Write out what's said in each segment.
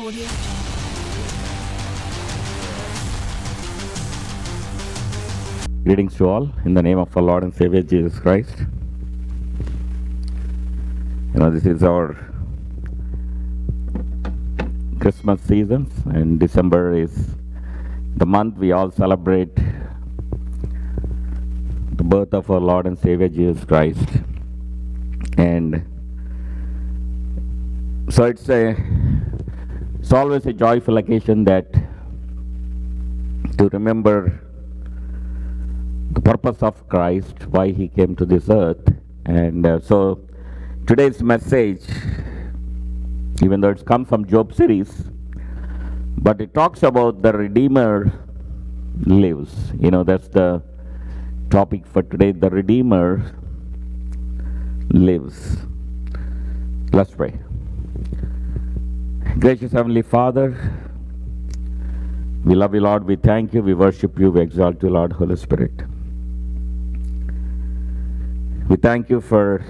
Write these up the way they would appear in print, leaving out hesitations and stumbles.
Audio Jungle. Greetings to all in the name of our Lord and Savior Jesus Christ. This is our Christmas season, and December is the month we all celebrate the birth of our Lord and Savior Jesus Christ. And so it's always a joyful occasion that to remember the purpose of Christ, why he came to this earth. And so today's message, even though it's come from Job series, but it talks about the Redeemer lives. That's the topic for today. The Redeemer lives. Let's pray. Gracious Heavenly Father, we love you, Lord. We thank you. We worship you. We exalt you, Lord, Holy Spirit. We thank you for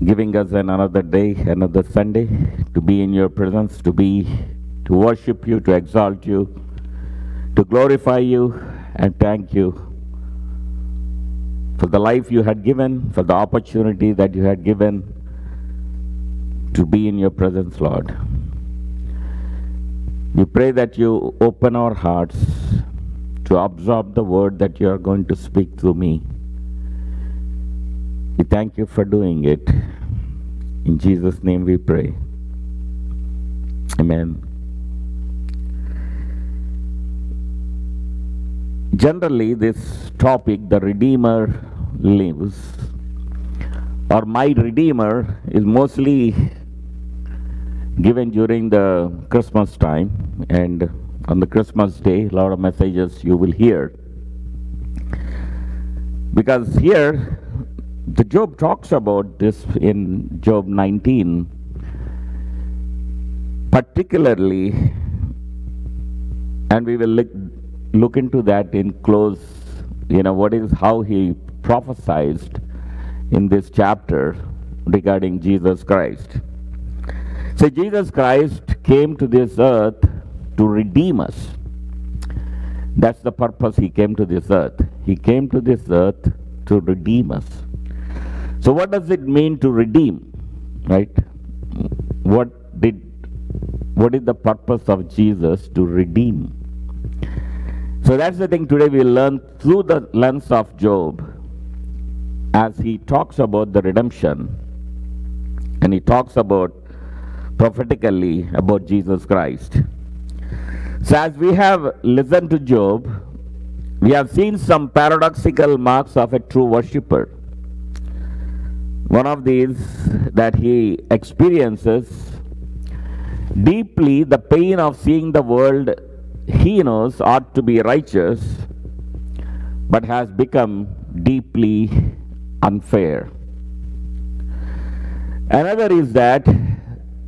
giving us another day, another Sunday, to be in your presence, to worship you, to exalt you, to glorify you, and thank you for the life you had given, for the opportunity that you had given to be in your presence, Lord. We pray that you open our hearts to absorb the word that you are going to speak through me. We thank you for doing it. In Jesus' name we pray. Amen. Generally, this topic, the Redeemer lives, or my Redeemer, is mostly given during the Christmas time, and on the Christmas day, a lot of messages you will hear. Because here, the Job talks about this in Job 19, particularly, and we will look into that in close, how he prophesied in this chapter regarding Jesus Christ. So Jesus Christ came to this earth to redeem us. That's the purpose he came to this earth. He came to this earth to redeem us. So what does it mean to redeem? Right? What is the purpose of Jesus to redeem? So that's the thing today we'll learn through the lens of Job, as he talks about the redemption, and he talks about prophetically about Jesus Christ. So as we have listened to Job, we have seen some paradoxical marks of a true worshipper. One of these, that he experiences deeply the pain of seeing the world he knows ought to be righteous, but has become deeply unfair. Another is that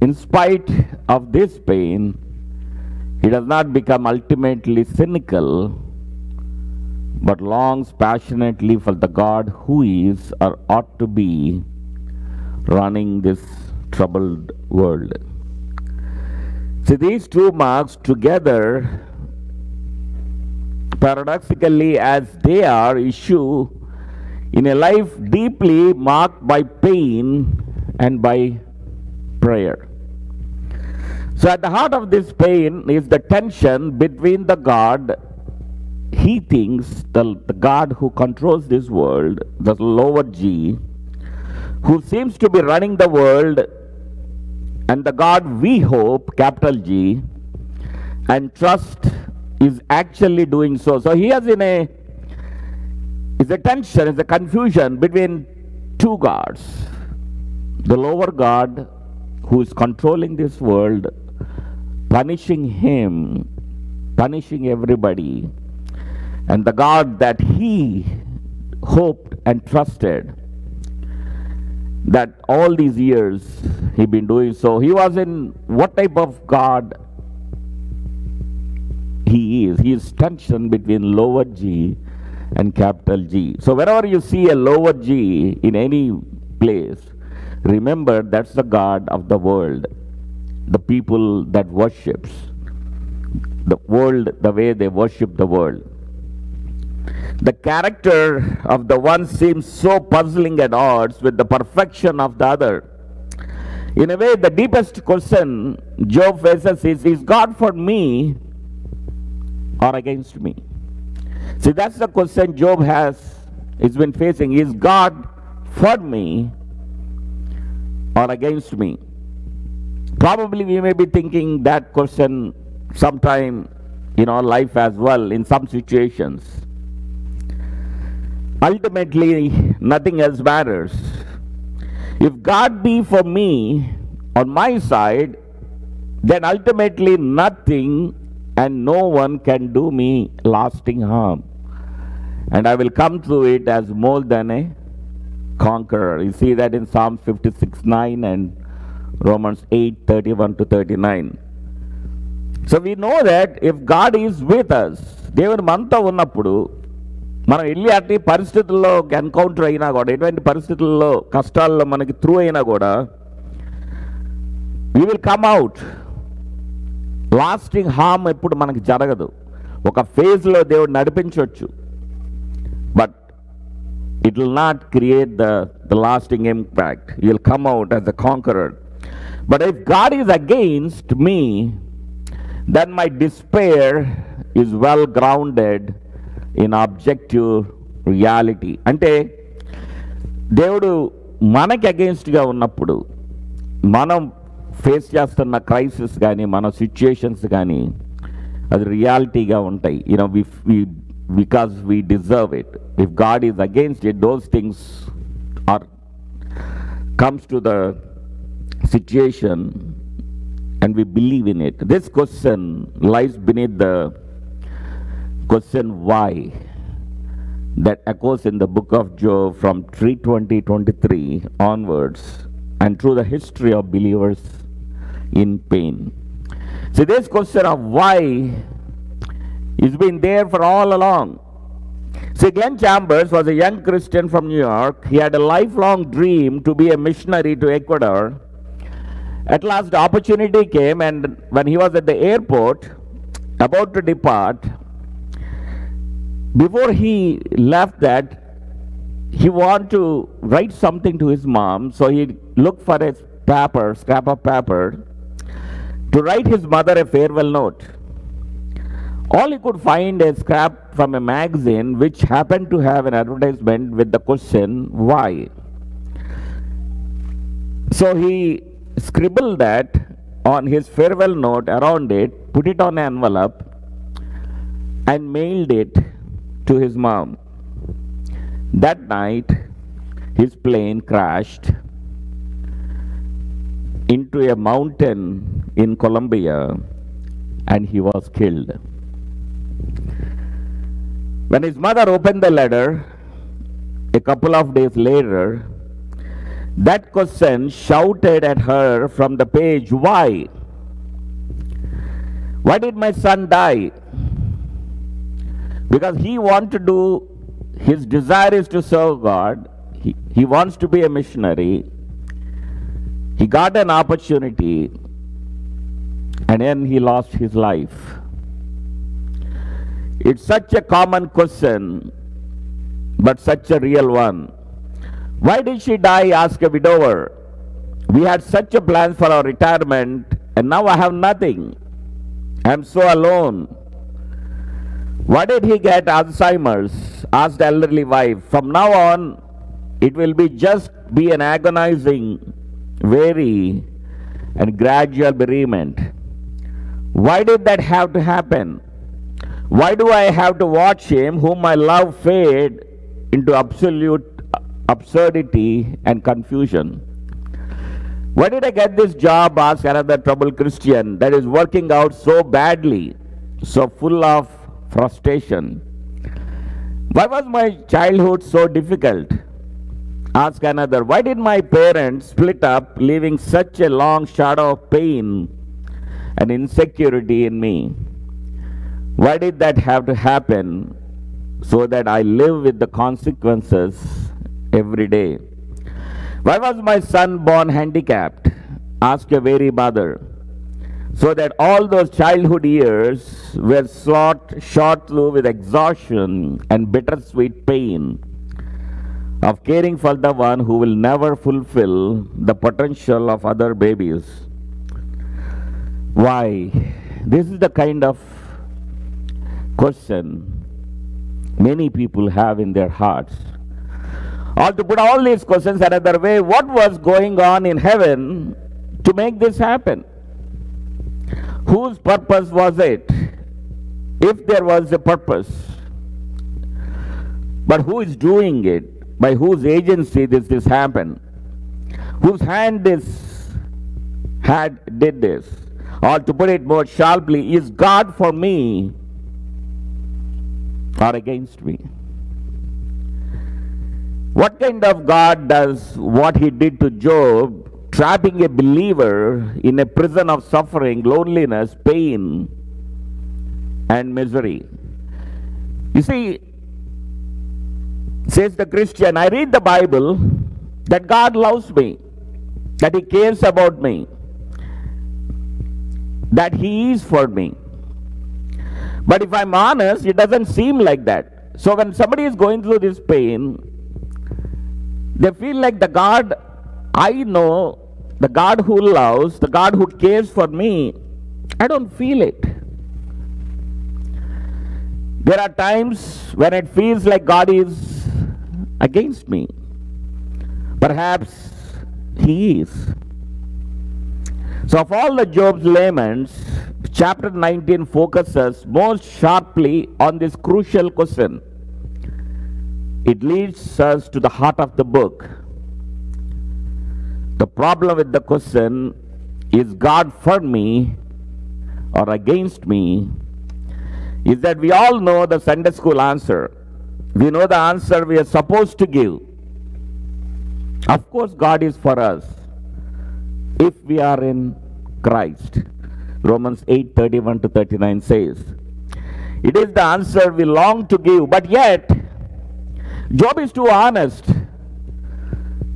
in spite of this pain, he does not become ultimately cynical, but longs passionately for the God who is or ought to be running this troubled world. See, these two marks together, paradoxically as they are, issue in a life deeply marked by pain and by prayer. So at the heart of this pain is the tension between the God he thinks, the God who controls this world, the lower G, who seems to be running the world, and the God we hope, capital G, and trust is actually doing so. So he is a tension, is a confusion between two gods. The lower God who is controlling this world, punishing him, punishing everybody, and the God that he hoped and trusted, that all these years he been doing so. He was in what type of God he is. He is tension between lower G and capital G. So wherever you see a lower G in any place, remember that's the God of the world. the people that worships the world the way they worship the world. The character of the one seems so puzzling at odds with the perfection of the other. In a way, the deepest question Job faces is God for me or against me? See, that's the question Job has been facing. Is God for me or against me? Probably we may be thinking that question sometime in our life as well, in some situations. Ultimately, nothing else matters. If God be for me on my side, then ultimately nothing and no one can do me lasting harm. And I will come through it as more than a conqueror. You see that in Psalms 56:9 and Romans 8:31 to 39. So we know that if God is with us, దేవుని మనతో ఉన్నప్పుడు మనం వెళ్ళి అట్టి పరిస్థితుల్లో encounter అయినా కూడా, ఎటువంటి పరిస్థితుల్లో కష్టాల్లో మనకి త్రూ అయినా కూడా, we will come out. Lasting harm ఎప్పుడు మనకి జరగదు. ఒక ఫేజ్లో దేవుడు నడిపించవచ్చు, but it will not create the lasting impact. You will come out as a conqueror. But if God is against me, then my despair is well grounded in objective reality. అంటే దేవుడు మనకి అగెయిన్స్ట్గా ఉన్నప్పుడు, మనం ఫేస్ చేస్తున్న crisis కానీ మన situations కానీ అది రియాలిటీగా ఉంటాయి. Because we deserve it. If God is against it, those things comes to the situation and we believe in it. This question lies beneath the question why that echoes in the book of Job from 3:20-23 onwards and through the history of believers in pain. So this question of why has been there for all along. See, Glenn Chambers was a young Christian from New York. He had a lifelong dream to be a missionary to Ecuador. At last, the opportunity came, and when he was at the airport, about to depart, before he left that, he wanted to write something to his mom, so he looked for a scrap of paper, to write his mother a farewell note. All he could find a scrap from a magazine which happened to have an advertisement with the question, why? So he scribbled that on his farewell note around it, put it on an envelope, and mailed it to his mom. That night, his plane crashed into a mountain in Colombia, and he was killed. When his mother opened the letter a couple of days later, that question shouted at her from the page, why? Why did my son die? Because he wants to do, his desire is to serve God. He wants to be a missionary. He got an opportunity, and then he lost his life. It's such a common question, but such a real one. Why did she die? Asked a widower. We had such a plan for our retirement, and now I have nothing. I am so alone. Why did he get Alzheimer's? Asked the elderly wife. From now on, it will be an agonizing, weary, and gradual bereavement. Why did that have to happen? Why do I have to watch him, whom I love, fade into absolute absurdity and confusion? Why did I get this job? Asked another troubled Christian, that is working out so badly, so full of frustration. Why was my childhood so difficult? Asked another. Why did my parents split up, leaving such a long shadow of pain and insecurity in me? Why did that have to happen so that I live with the consequences every day? Why was my son born handicapped? Asked a weary mother. So that all those childhood years were shot through with exhaustion and bittersweet pain of caring for the one who will never fulfill the potential of other babies. Why? This is the kind of question many people have in their hearts. Or to put all these questions another way, what was going on in heaven to make this happen? Whose purpose was it? If there was a purpose. But who is doing it? By whose agency did this happen? Whose hand did this? Or to put it more sharply, is God for me or against me? What kind of God does what he did to Job, trapping a believer in a prison of suffering, loneliness, pain, and misery? You see, says the Christian, I read the Bible that God loves me, that he cares about me, that he is for me. But if I'm honest, it doesn't seem like that. So when somebody is going through this pain, they feel like the God I know, the God who loves, the God who cares for me, I don't feel it. There are times when it feels like God is against me. Perhaps he is. So of all the Job's laments, chapter 19 focuses most sharply on this crucial question. It leads us to the heart of the book. The problem with the question, is God for me or against me, is that we all know the Sunday school answer. We know the answer we are supposed to give. Of course, God is for us if we are in Christ. Romans 8:31 to 39 says. It is the answer we long to give, but yet Job is too honest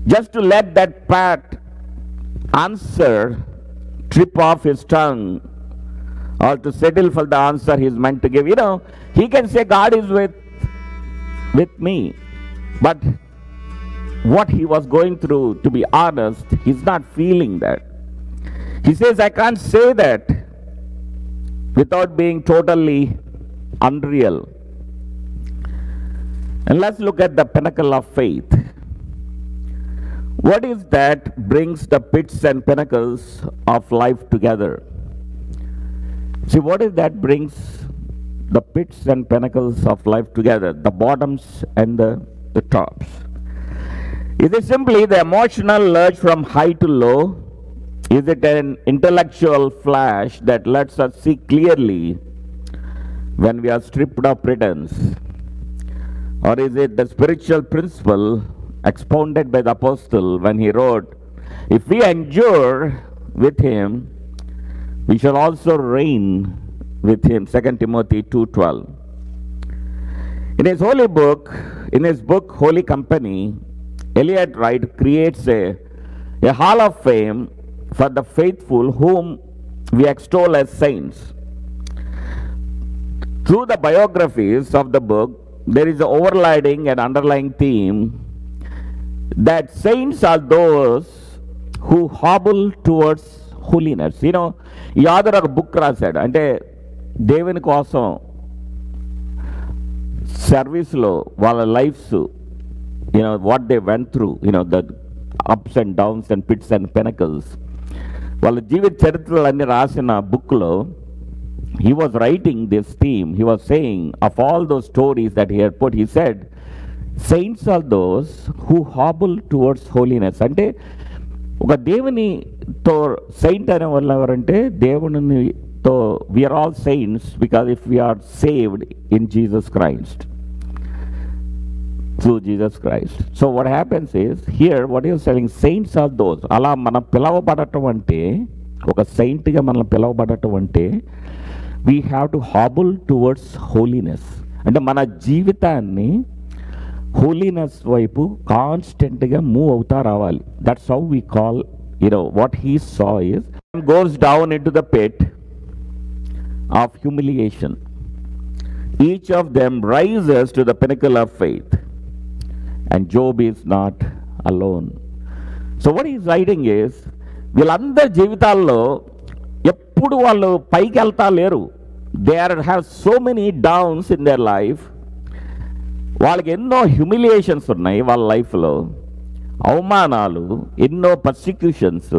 just to let that pat answer trip off his tongue or to settle for the answer he's meant to give. You know, he can say God is with me, but what he was going through, to be honest, he's not feeling that. He says, I can't say that without being totally unreal. And let's look at the pinnacle of faith. What is that brings the pits and pinnacles of life together? See, what is that brings the pits and pinnacles of life together, the bottoms and the tops? Is it simply the emotional urge from high to low? Is it an intellectual flash that lets us see clearly when we are stripped of pretense? Or is it the spiritual principle expounded by the apostle when he wrote, if we endure with him, we shall also reign with him, 2 Timothy 2:12. In his book Holy Company, Elliot Wright creates a hall of fame for the faithful whom we extol as saints. Through the biographies of the book, there is an overriding and underlying theme that saints are those who hobble towards holiness. You know, ఈ ఆధార్ ఒక book రాశాడు, అంటే దేవుని కోసం సర్వీస్లో వాళ్ళ lifes, what they went through, the ups and downs and pits and pinnacles, వాళ్ళ జీవిత చరిత్రలన్నీ రాసిన బుక్లో he was writing this theme. He was saying, of all those stories that he had put, he said, saints are those who hobble towards holiness. అంటే ఒక దేవునితో Saint అనే వాళ్ళు ఎవరంటే దేవునితో we are all saints because if we are saved in Jesus Christ, through Jesus Christ. So what happens is, here what he is telling, saints are those, అలా మనం పిలవబడటం అంటే, ఒక సెయింట్గా మనం పిలవబడటం అంటే, we have to hobble towards holiness. అంటే మన జీవితాన్ని holiness వైపు కాన్స్టెంట్గా మూవ్ అవుతా రావాలి. That's how we call, what he saw is goes down into the pit of humiliation. Each of them rises to the pinnacle of faith. And Job is not alone. So what he's writing is, వీళ్ళందరి జీవితాల్లో ఎప్పుడు వాళ్ళు పైకి వెళ్తా లేరు. They have so many downs in their life. వాళ్ళకి ఎన్నో humiliations ఉన్నాయి వాళ్ళ లైఫ్లో, అవమానాలు, ఎన్నో persecutions.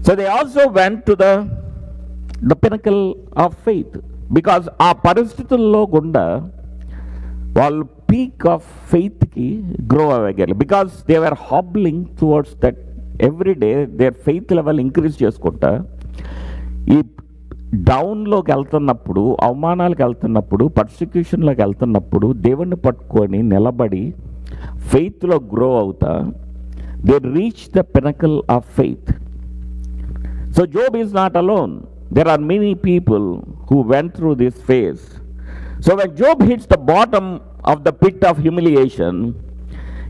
So they also went to the pinnacle of faith. Because ఆ పరిస్థితుల్లో గుండా వాళ్ళు పీక్ ఆఫ్ ఫెయిత్కి గ్రో అవ్వగలరు. Because they are hobbling towards that every day. Their faith level increase చేసుకుంటా ఈ డౌన్లోకి వెళ్తున్నప్పుడు, అవమానాలకు వెళ్తున్నప్పుడు, పర్సిక్యూషన్లోకి వెళ్తున్నప్పుడు దేవుణ్ణి పట్టుకొని నిలబడి ఫెయిత్లో గ్రో అవుతా they reach the pinnacle of faith. So Job is not alone. There are many people who went through this phase. So when Job hits the bottom of the pit of humiliation,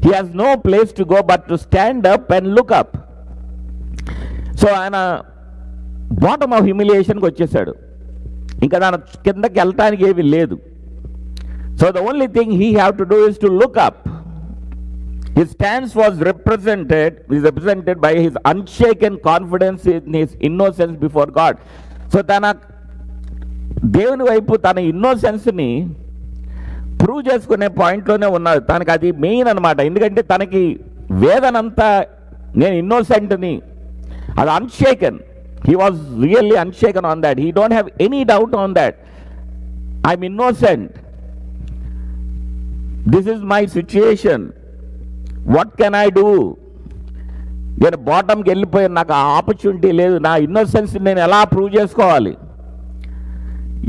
he has no place to go but to stand up and look up. So ఆయన bottom of హ్యూమిలియేషన్కి వచ్చేసాడు. ఇంకా దాని కిందకి వెళ్ళటానికి ఏమీ లేదు. So the only thing he have to do is to look up. His stance was represented by his unshaken confidence in his innocence before God. So తన దేవుని వైపు తన ఇన్నోసెన్స్ని ప్రూవ్ చేసుకునే పాయింట్లోనే ఉన్నాడు. తనకి అది మెయిన్ అనమాట. ఎందుకంటే తనకి వేదనంతా నేను ఇన్నోసెంట్ని, అది అన్షేకన్. He was really unshaken on that. He don't have any doubt on that. I'm innocent. This is my situation. What can I do? నేను బాటంకి వెళ్ళిపోయాను, నాకు ఆ ఆపర్చునిటీ లేదు, నా ఇన్నోసెన్స్ నేను ఎలా ప్రూవ్ చేసుకోవాలి?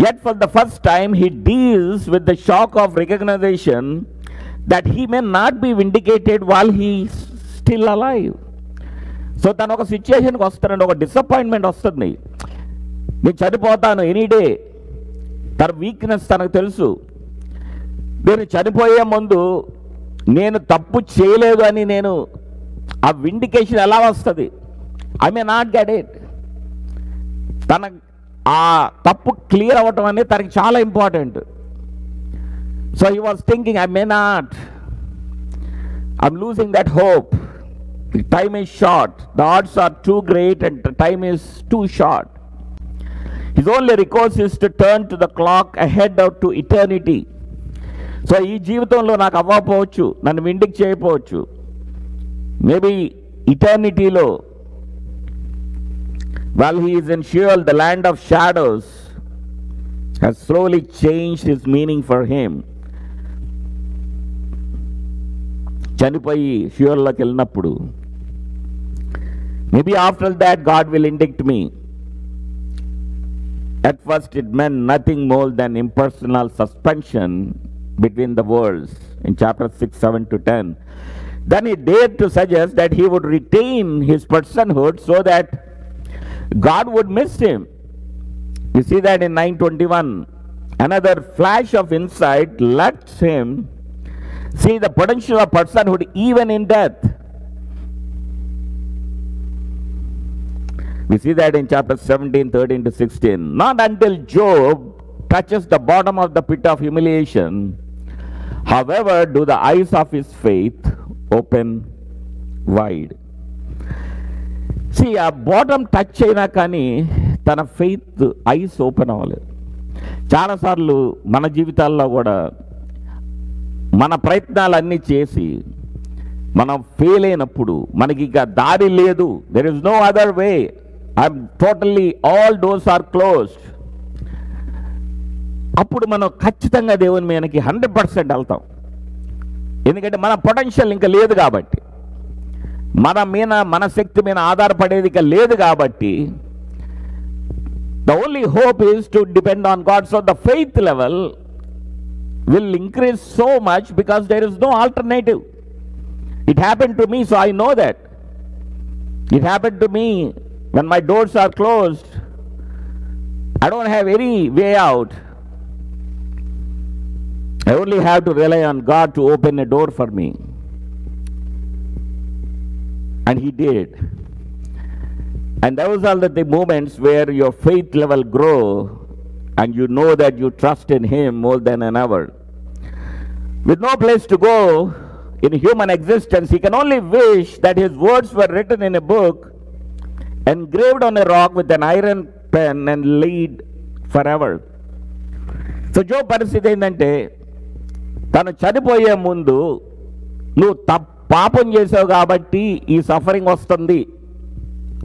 Yet for the first time he deals with the shock of recognition that he may not be vindicated while he is still alive. So తను ఒక సిచ్యుయేషన్కి వస్తానండి, ఒక డిసప్పాయింట్మెంట్ వస్తుంది. నేను చనిపోతాను ఎనీ డే. తన వీక్నెస్ తనకు తెలుసు. నేను చనిపోయే ముందు నేను తప్పు చేయలేదు అని నేను ఆ విండికేషన్ ఎలా వస్తుంది? I may not get it. తన ఆ తప్పు క్లియర్ అవ్వటం అనేది తనకి చాలా important. So he was thinking, I may not, I'm losing that hope. The time is short. The odds are too great and the time is too short. His only recourse is to turn to the clock ahead out to eternity. So ఈ జీవితంలో నాకు అవ్వకపోవచ్చు, నన్ను విండిక్ చేయకపోవచ్చు. Maybe ఇటర్నిటీలో while he is in Sheol, the land of shadows has slowly changed his meaning for him. చనిపోయి షియోల్లోకి వెళ్ళినప్పుడు, maybe after that God will indict me. At first it meant nothing more than impersonal suspension between the worlds in chapter 6, 7 to 10. Then he dared to suggest that he would retain his personhood so that God would miss him. You see that in 9:21. Another flash of insight lets him see the potential of personhood even in death. We see that in chapter 17, 13 to 16. Not until Job touches the bottom of the pit of humiliation, however, do the eyes of his faith open wide. See, ఆ bottom touch అయినా కానీ తన faith eyes open అవ్వలేదు. చాలాసార్లు మన జీవితాల్లో కూడా మన ప్రయత్నాలన్నీ చేసి మనం ఫెయిల్ అయినప్పుడు, మనకి ఇక దారి లేదు, there is no other way, I'm totally all doors are closed, అప్పుడు మనం ఖచ్చితంగా దేవుని మీదకి 100% వెళ్తాం. ఎందుకంటే మన పొటెన్షియల్ ఇంకా లేదు కాబట్టి, మన శక్తి మీద ఆధారపడేది ఇక లేదు కాబట్టి, the only hope is to depend on God. So the faith level will increase so much because there is no alternative. It happened to me, so I know that. It happened to me when my doors are closed. I don't have any way out. I only have to rely on God to open a door for me. And he did. And those are the moments where your faith level grow and you know that you trust in Him more than ever. With no place to go in human existence, he can only wish that his words were written in a book, engraved on a rock with an iron pen and laid forever. So Job పరిస్థితి ఏంటంటే తను చనిపోయే ముందు నువ్వు పాపం చేసావు కాబట్టి ఈ సఫరింగ్ వస్తుంది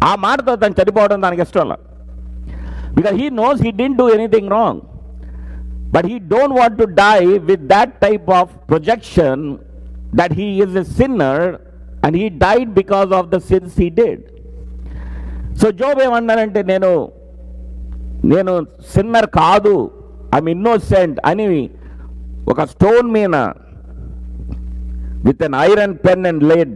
ఆ మాటతో తను చనిపోవడం దానికి ఇష్టం లేదు. Because he knows he didn't do anything wrong. But he don't want to die with that type of projection that he is a sinner and he died because of the sins he did. So Job ఏమన్నారంటే నేను sinner కాదు, I'm innocent అని ఒక stone మీద with an iron pen and laid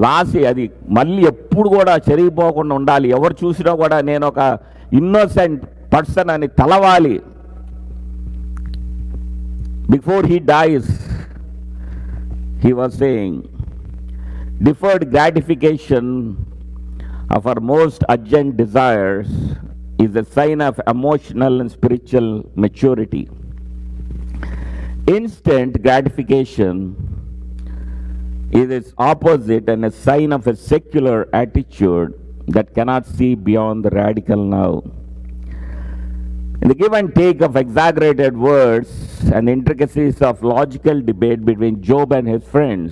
రాసి అది మళ్ళీ ఎప్పుడు కూడా చెరిగిపోకుండా ఉండాలి, ఎవరు చూసినా కూడా నేను ఒక ఇన్నోసెంట్ పర్సన్ అని తలవాలి. Before he dies, he was saying, deferred gratification of our most urgent desires is a sign of emotional and spiritual maturity. Instant gratification is its opposite and a sign of a secular attitude that cannot see beyond the radical now. In the give and take of exaggerated words and intricacies of logical debate between Job and his friends,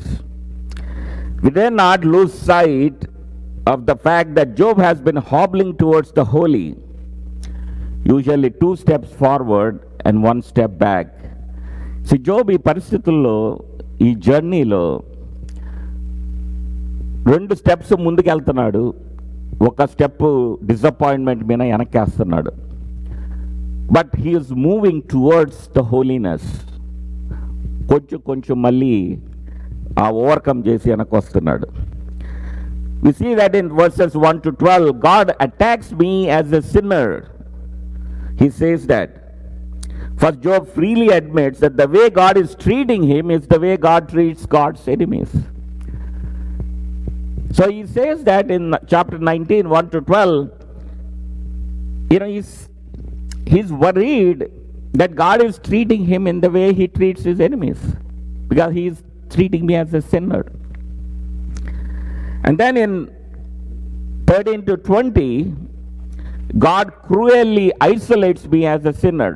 we dare not lose sight of the fact that Job has been hobbling towards the holy, usually 2 steps forward and 1 step back. So Job ఈ పరిస్థితుల్లో ఈ జర్నీలో 2 steps ముందుకు వెళ్తున్నాడు, 1 step disappointment మీద వెనక్కేస్తున్నాడు. But he is moving towards the holiness. కొంచెం మళ్ళీ ఆ ఓవర్కమ్ చేసి వెనక్కి వస్తున్నాడు. We see that in verses 1 to 12, God attacks me as a sinner. He says that. First, Job freely admits that the way God is treating him is the way God treats God's enemies. So he says that in chapter 19, 1 to 12, he's worried that God is treating him in the way he treats his enemies, because he is treating me as a sinner. And then in 13 to 20, God cruelly isolates me as a sinner.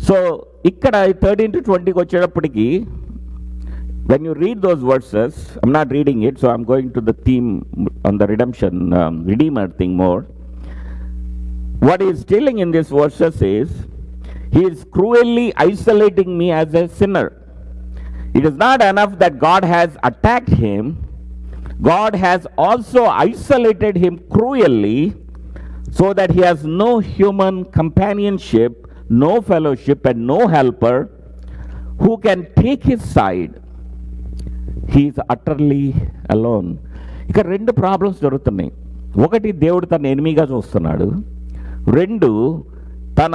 So ikkada 13 to 20 వచ్చేటప్పటికి, when you read those verses, I'm not reading it, so I'm going to the theme on the redemption, redeemer thing more. What he is telling in these verses is, he is cruelly isolating me as a sinner. It is not enough that God has attacked him, God has also isolated him cruelly so that he has no human companionship, no fellowship and no helper who can take his side. He is utterly alone. ఇక్కడ 2 problems జరుగుతున్నాయి. ఒకటి, దేవుడు తన ఎనిమిగా చూస్తున్నాడు. 2, తన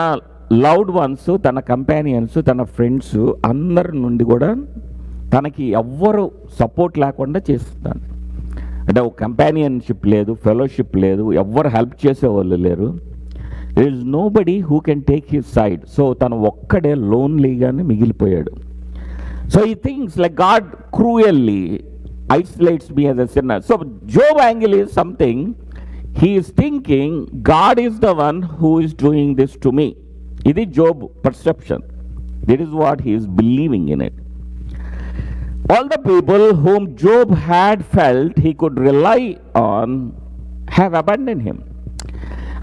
loved ones, తన companions, తన friends అందరి నుండి కూడా తనకి ఎవ్వరు సపోర్ట్ లేకుండా చేస్తున్నాడు. అంటే ఒక కంపానియన్షిప్ లేదు, ఫెలోషిప్ లేదు, ఎవ్వరు హెల్ప్ చేసేవాళ్ళు లేరు. There is no body who can take his side. So తను ఒక్కడే లోన్లీగానే మిగిలిపోయాడు. సో ఈ things like God cruelly isolates me as a sinner. So Job angle is something, he is thinking God is the one who is doing this to me. It is Job perception. That is what he is believing in it. All the people whom Job had felt he could rely on have abandoned him.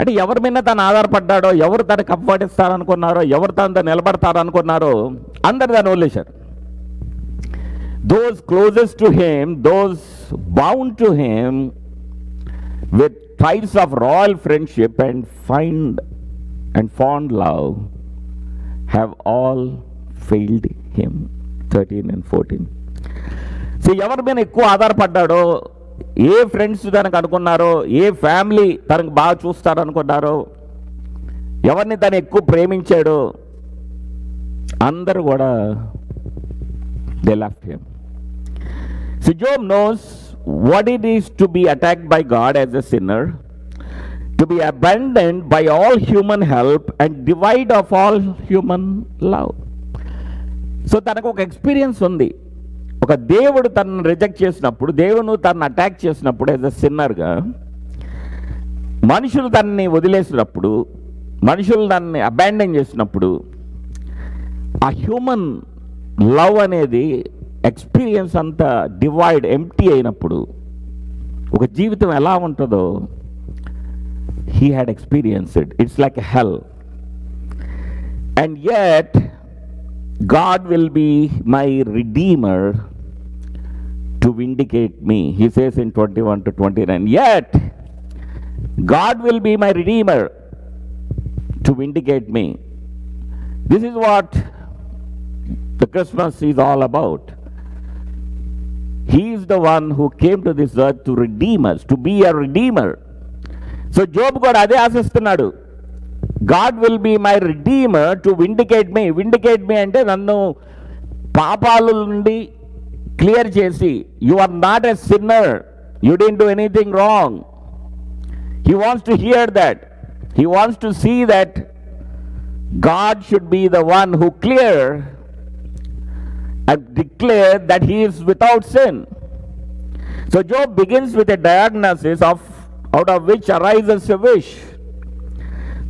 అంటే ఎవరి మీద తను ఆధారపడ్డాడో, ఎవరు తను comfort ఇస్తారనుకున్నారో, ఎవరు తను నిలబడతారనుకున్నారో అందరు దాన్ని వదిలేశారు. Those closest to him, those bound to him with ties of royal friendship and fond love, have all failed him. 13 and 14. So ఎవరి మీద ఎక్కువ ఆధారపడ్డాడో, ఏ ఫ్రెండ్స్ తనకు అనుకున్నారో, ఏ ఫ్యామిలీ తనకు బాగా చూస్తారనుకున్నారో, ఎవరిని తను ఎక్కువ ప్రేమించాడో అందరూ కూడా they left him. So Job knows what it is to be attacked by God as a sinner. to be abandoned by all human help and divide of all human love. So తనకు ఒక experience ఉంది. ఒక దేవుడు తనను reject చేసినప్పుడు, దేవుడు తనను attack చేసినప్పుడు యాజ్ ఎ సిన్నర్గా, మనుషులు తనని వదిలేసినప్పుడు, మనుషులు దాన్ని అబాండన్ చేసినప్పుడు, ఆ హ్యూమన్ లవ్ అనేది ఎక్స్పీరియన్స్ అంతా డివైడ్, ఎంప్టీ అయినప్పుడు ఒక జీవితం ఎలా ఉంటుందో he had experienced it. It's like a hell. And yet God will be my redeemer to vindicate me. He says in 21 to 29, yet God will be my redeemer to vindicate me. This is what the Christmas is all about. He is the one who came to this earth to redeem us, to be a redeemer. So Job కూడా అదే ఆశిస్తున్నాడు. God will be my redeemer to vindicate me. Vindicate me అంటే నన్ను పాపాల నుండి clear చేసి, you are not a sinner, you didn't do anything wrong. He wants to hear that. He wants to see that God should be the one who clear and declare that he is without sin. So Job begins with a diagnosis out of which arises a wish.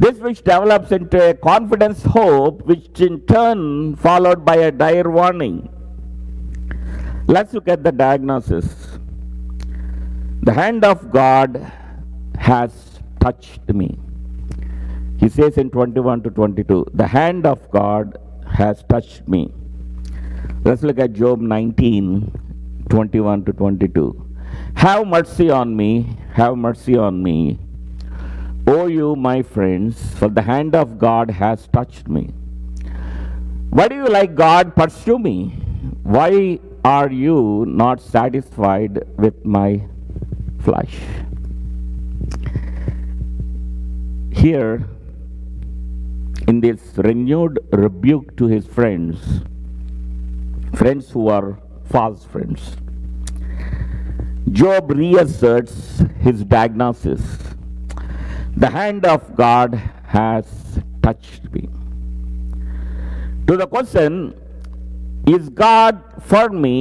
This wish develops into a confidence hope, which in turn followed by a dire warning. Let's look at the diagnosis. The hand of God has touched me. He says in 21 to 22, the hand of God has touched me. Let's look at Job 19, 21 to 22. Have mercy on me, have mercy on me, O you my friends, for the hand of God has touched me. Why do you like God pursue me? Why are you not satisfied with my flesh? Here, in this renewed rebuke to his friends who are false friends, Job reasserts his diagnosis. The hand of God has touched me. To the question, is God for me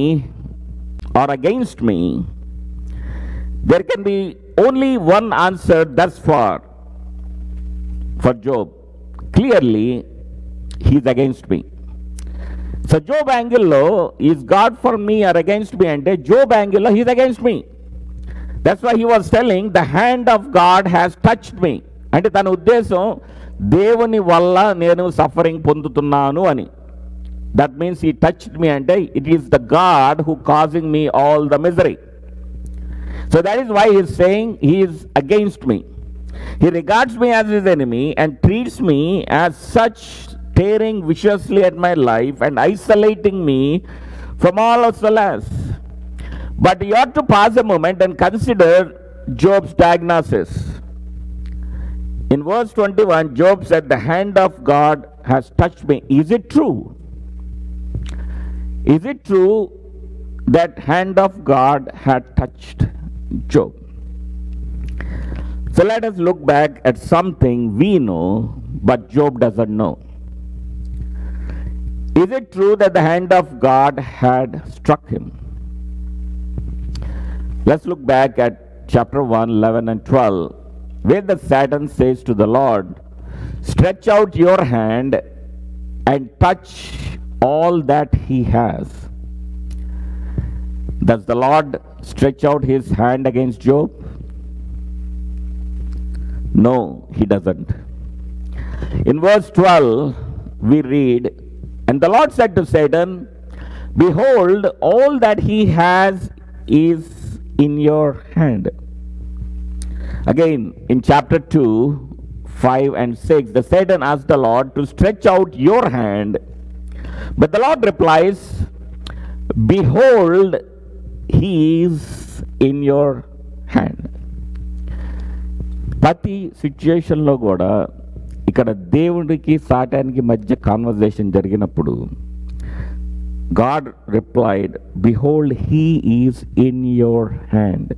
or against me? There can be only one answer thus far for Job. Clearly, he is against me. So Job angle lo, is God for me or against me? And Job angle lo, he is against me. That's why he was telling, the hand of God has touched me. అంటే తన ఉద్దేశం, దేవుని వల్ల నేను suffering పొందుతున్నాను అని. That means he touched me అంటే it is the God who causing me all the misery. So that is why he is saying he is against me. He regards me as his enemy and treats me as such, tearing viciously at my life and isolating me from all else. But you ought to pause a moment and consider Job's diagnosis. In verse 21, Job said, the hand of God has touched me. Is it true? Is it true that hand of God had touched Job? So let us look back at something we know, but Job doesn't know. Is it true that the hand of God had struck him? Let's look back at chapter 1, 11 and 12, where the Satan says to the Lord, stretch out your hand and touch all that he has. Does the Lord stretch out his hand against Job? No, he doesn't. In verse 12, we read, and the Lord said to Satan, behold, all that he has is in your hand. Again, in chapter 2, 5 and 6, the Satan asked the Lord to stretch out your hand. But the Lord replies, behold, he is in your hand. ప్రతి సిచ్యుయేషన్లో కూడా ఇక్కడ దేవుడికి సాటానికి మధ్య conversation జరిగినప్పుడు God replied, behold, he is in your hand.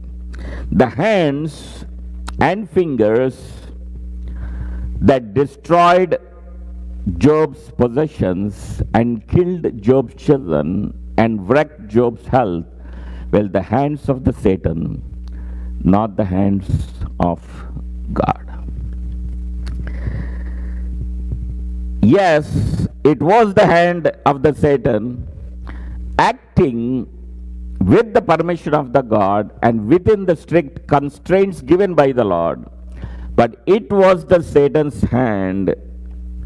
The hands and fingers that destroyed Job's possessions and killed Job's children and wrecked Job's health, well, the hands of the Satan, not the hands of God. Yes, it was the hand of the Satan acting with the permission of the God and within the strict constraints given by the Lord, but it was the Satan's hand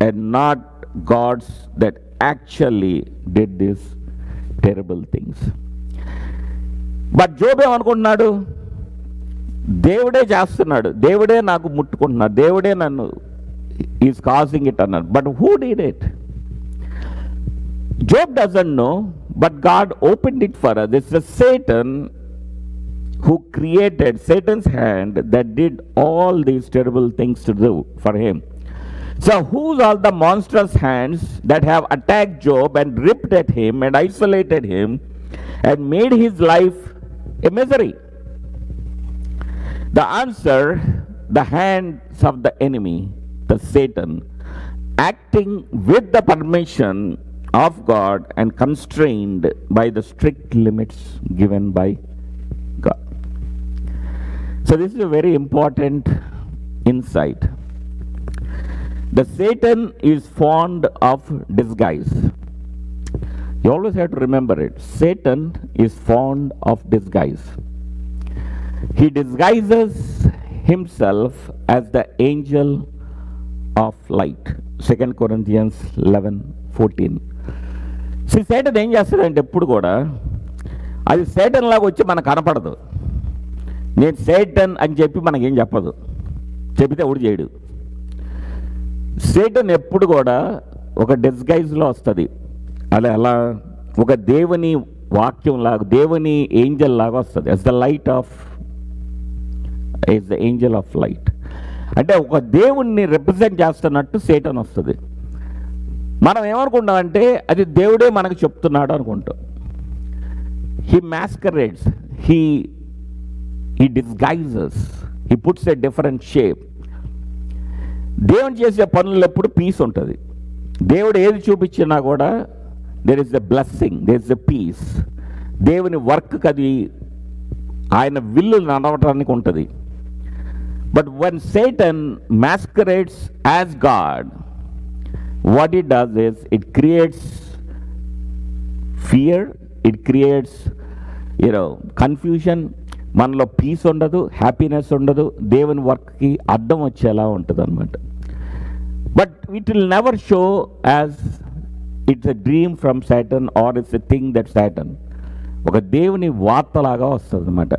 and not God's that actually did these terrible things. But Job ఏమనుకుంటున్నాడు? దేవుడే చేస్తున్నాడు, దేవుడే నాకు ముట్టుకుంటున్నాడు, దేవుడే నన్ను is causing it అన్నాడు. But who did it? Job doesn't know, but God opened it for us. It's the Satan who created, Satan's hand that did all these terrible things to do for him. So whose are the monstrous hands that have attacked Job and ripped at him and isolated him and made his life a misery? The answer, the hands of the enemy, the Satan, acting with the permission of God and constrained by the strict limits given by God. So this is a very important insight. The Satan is fond of disguise. You always have to remember it. Satan is fond of disguise. He disguises himself as the angel of light. 2 Corinthians 11:14. See, Satan ఏం చేస్తాడంటే ఎప్పుడు కూడా అది Satan లాగా వచ్చి మనకు కనపడదు. నేను Satan అని చెప్పి మనకేం చెప్పదు, చెబితే ఎవడు చేయడు. Satan ఎప్పుడు కూడా ఒక డిస్గైజ్లో వస్తుంది. అలా ఒక దేవుని వాక్యం లాగా, దేవుని ఏంజల్ లాగా వస్తుంది. As the light of, is the Angel of light. అంటే ఒక దేవుణ్ణి రిప్రజెంట్ చేస్తున్నట్టు Satan వస్తుంది. మనం ఏమనుకుంటామంటే అది దేవుడే మనకు చెప్తున్నాడు అనుకుంటాం. He masquerades, he disguises, he puts a different shape. దేవుడు చేసే పనులు ఎప్పుడు పీస్ ఉంటుంది. దేవుడు ఏది చూపించినా కూడా there is a blessing, there is a peace. దేవుని వర్క్ అది ఆయన విల్లు నడవటానికి ఉంటుంది. But when Satan masquerades as God, what it does is it creates fear, it creates confusion. మనలో పీస్ ఉండదు, హ్యాపీనెస్ ఉండదు, దేవుని వర్క్కి అర్థం వచ్చేలా ఉంటుంది అనమాట. But it will never show as it's a dream from Satan or it's a thing that Satan, ఒక దేవుని వార్తలాగా వస్తుంది అనమాట.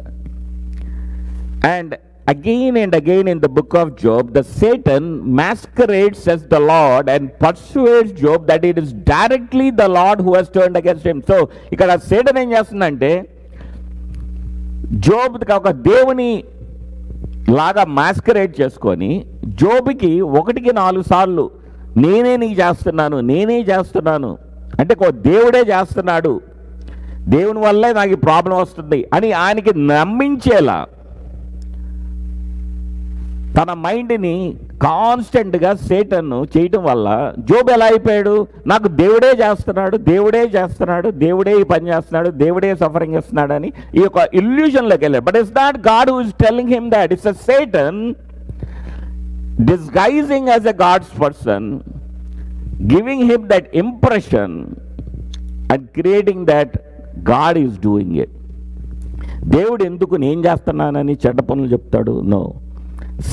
And again and again in the book of Job, the Satan masquerades as the Lord and persuades Job that it is directly the Lord who has turned against him. So ఇక్కడ Satan ఏం చేస్తుందంటే జోబ్కి ఒక దేవుని లాగా మాస్కరేట్ చేసుకొని జోబ్కి 1-4 సార్లు నేనే నీకు చేస్తున్నాను, నేనే చేస్తున్నాను అంటే దేవుడే చేస్తున్నాడు, దేవుని వల్లే నాకు ఈ ప్రాబ్లం వస్తుంది అని ఆయనకి నమ్మించేలా తన మైండ్ని కాన్స్టెంట్గా Satan చేయటం వల్ల జోబ్ ఎలా అయిపోయాడు? నాకు దేవుడే చేస్తున్నాడు, దేవుడే చేస్తున్నాడు, దేవుడే ఈ పని చేస్తున్నాడు, దేవుడే సఫరింగ్ ఇస్తున్నాడు అని ఈ యొక్క ఇల్యూషన్లోకి వెళ్ళాడు. But it's not God who is telling him that. It's a Satan disguising as a God's person, giving him that impression and creating that God is doing it. దేవుడు ఎందుకు నేను చేస్తున్నానని చెడ్డ పనులు చెప్తాడు? నో,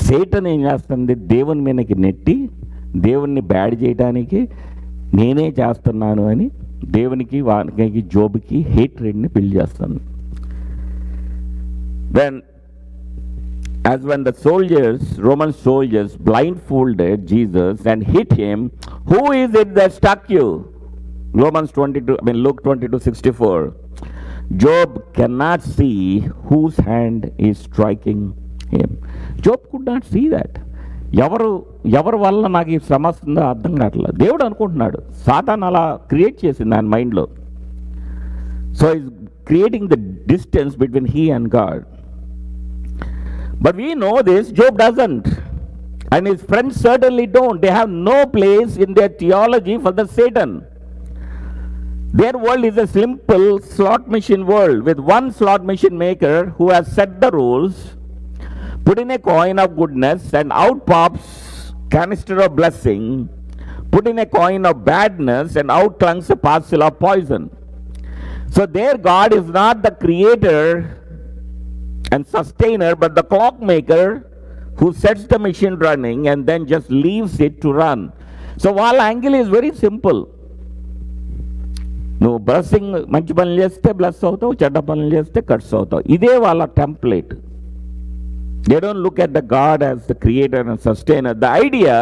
Satan ఏం చేస్తుంది? దేవుని మీదకి నెట్టి దేవుణ్ణి బ్యాడ్ చేయడానికి నేనే చేస్తున్నాను అని దేవునికి వానికి జోబ్కి హేట్రెడ్ని బిల్డ్ చేస్తాను. When the soldiers, Roman soldiers, blindfolded Jesus and hit him, who is it that struck you? Luke 22:64. Job cannot see whose hand is striking him. Job could not see that. ఎవరి వల్ల నాకు ఈ శ్రమ వస్తుందో అర్థం కావట్లేదు. దేవుడు అనుకుంటున్నాడు, సాతాన్ అలా క్రియేట్ చేసింది ఆయన మైండ్లో. So is creating the distance between he and God. But we know this, Job doesn't. And his friends certainly don't. They have no place in their theology for the Satan. Their world is a simple slot machine world with one slot machine maker who has set the rules, put in a coin of goodness, and out pops canister of blessing, put in a coin of badness, and out clunks a parcel of poison. So their God is not the creator and sustainer, but the clockmaker who sets the machine running and then just leaves it to run. So వాళ్ళ angle is very simple. నువ్వు blessing మంచి పనులు చేస్తే bless అవుతావు, చెడ్డ పనులు చేస్తే cuts అవుతావు. ఇదే వాళ్ళ template. They don't look at the God as the creator and sustainer. The idea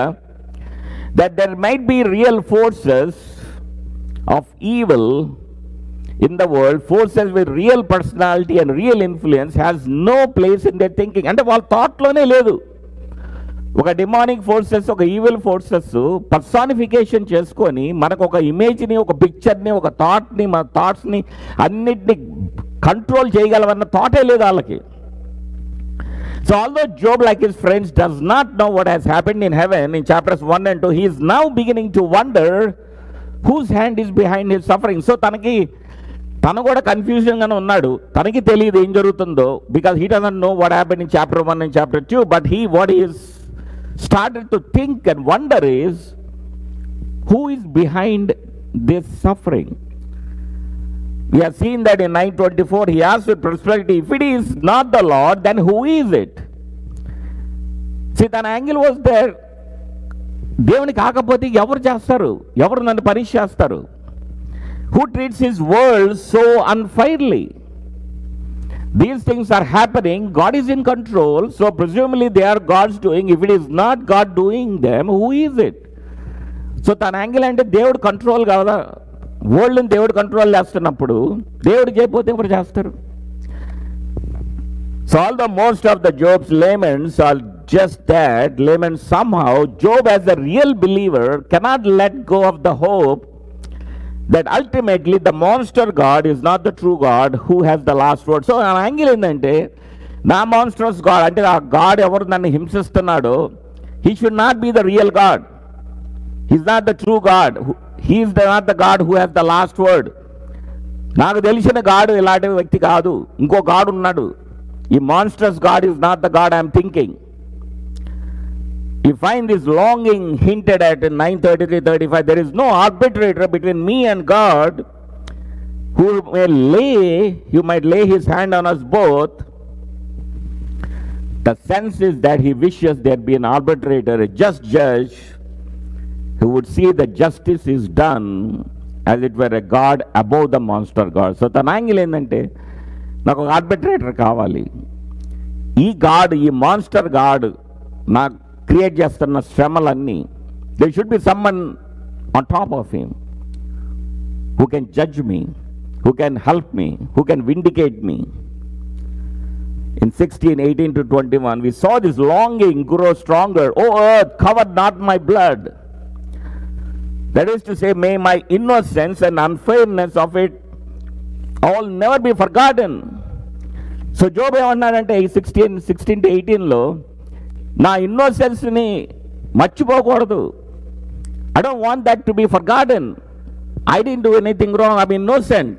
that there might be real forces of evil in the world, forces with real personality and real influence, has no place in their thinking. అంటే వాళ్ళ థాట్లోనే లేదు. ఒక demonic forces, ఒక evil forces personification చేసుకొని మనకు ఒక ఇమేజ్ని, ఒక పిక్చర్ని, ఒక థాట్ని, మన థాట్స్ని అన్నిటిని కంట్రోల్ చేయగలవన్న థాటే లేదు వాళ్ళకి. So although Job, like his friends, does not know what has happened in heaven in chapters 1 and 2, he is now beginning to wonder whose hand is behind his suffering. So తను కూడా కన్ఫ్యూజన్గానే ఉన్నాడు. తనకి తెలియదు ఏం జరుగుతుందో, because he doesn't know what happen in chapter 1 and chapter 2. But what he is started to think and wonder is, who is behind this suffering? We have seen that in 9:24 he asked with perspective, if it is not the Lord, then who is it? See, that angle was there. దేవుని కాకపోతే ఎవరు చేస్తారు? ఎవరు నన్ను punish చేస్తారు? Who treats his world so unfairly? These things are happening. God is in control, so presumably they are God's doing. If it is not God doing them, who is it? So తన angle అంటే దేవుడు control కాదా? వరల్డ్ని దేవుడు control చేస్తున్నప్పుడు దేవుడు చేయకపోతే ఎవరు చేస్తారు? So all the most of the Job's laments are just that, laments somehow. Job as a real believer cannot let go of the hope that ultimately the monster God is not the true God who has the last word. So నా angle ఏంటంటే, నా monsters God అంటే ఆ God ఎవరు నన్ను హింసిస్తున్నాడో, he should not be the real God. He's not the true God. He is not the God who has the last word. నాకు తెలిసిన గాడు ఇలాంటి వ్యక్తి కాదు, ఇంకో గాడు ఉన్నాడు. ఈ monsters God is not the God I am thinking. You find this longing hinted at in 9:33-35. There is no arbitrator between me and God who might lay his hand on us both. The sense is that he wishes there be an arbitrator, a just judge, who would see that justice is done as it were a God above the monster God. So తన angle ఏంటంటే, నాకు ఒక arbitrator కావాలి. ఈ God, ఈ monster God నాకు create చేస్తున్న శ్రమలన్నీ, there should be someone on top of him who can judge me, who can help me, who can vindicate me. In 16:18-21, we saw this longing grow stronger. O earth, cover not my blood. That is to say, may my innocence and unfairness of it all never be forgotten. So Job ఏమన్నాడంటే 16-18లో, నా ఇన్నోసెన్స్ని మర్చిపోకూడదు. I don't want that to be forgotten. I didn't do anything wrong. I'm innocent.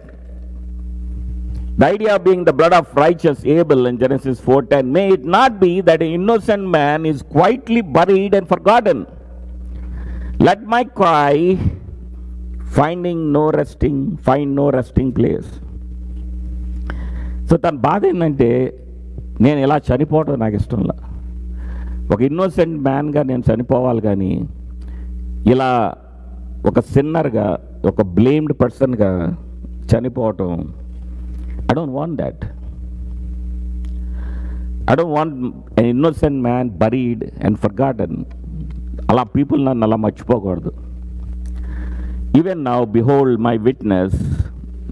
The idea of being the blood of righteous Abel in Genesis 4:10, may it not be that an innocent man is quietly buried and forgotten. Let my cry find no resting place. So తన బాధ ఏంటంటే, నేను ఇలా చనిపోవడం నాకు ఇష్టంలా. ఒక innocent మ్యాన్గా నేను చనిపోవాలి, కానీ ఇలా ఒక సిన్నర్గా, ఒక బ్లేమ్డ్ పర్సన్గా చనిపోవటం, I don't want that. I don't want an innocent man buried and forgotten. అలా పీపుల్ నన్ను అలా మర్చిపోకూడదు. Even now, behold my witness,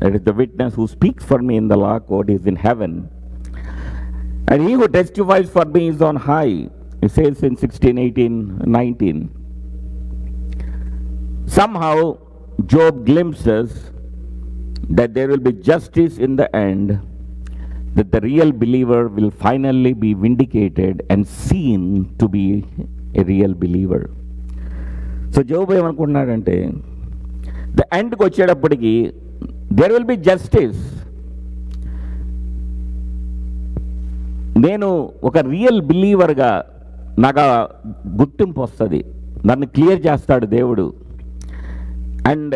that is the witness who speaks for me in the law court, is in heaven, and he who testifies for me is on high. It says in 16:18-19. Somehow Job glimpses that there will be justice in the end, that the real believer will finally be vindicated and seen to be a real believer. So Job ఏమనుకుంటున్నాడంటే the ఎండ్కి వచ్చేటప్పటికి there will be justice. నేను ఒక real బిలీవర్గా నాకు గుర్తింపు వస్తుంది, నన్ను clear చేస్తాడు దేవుడు. And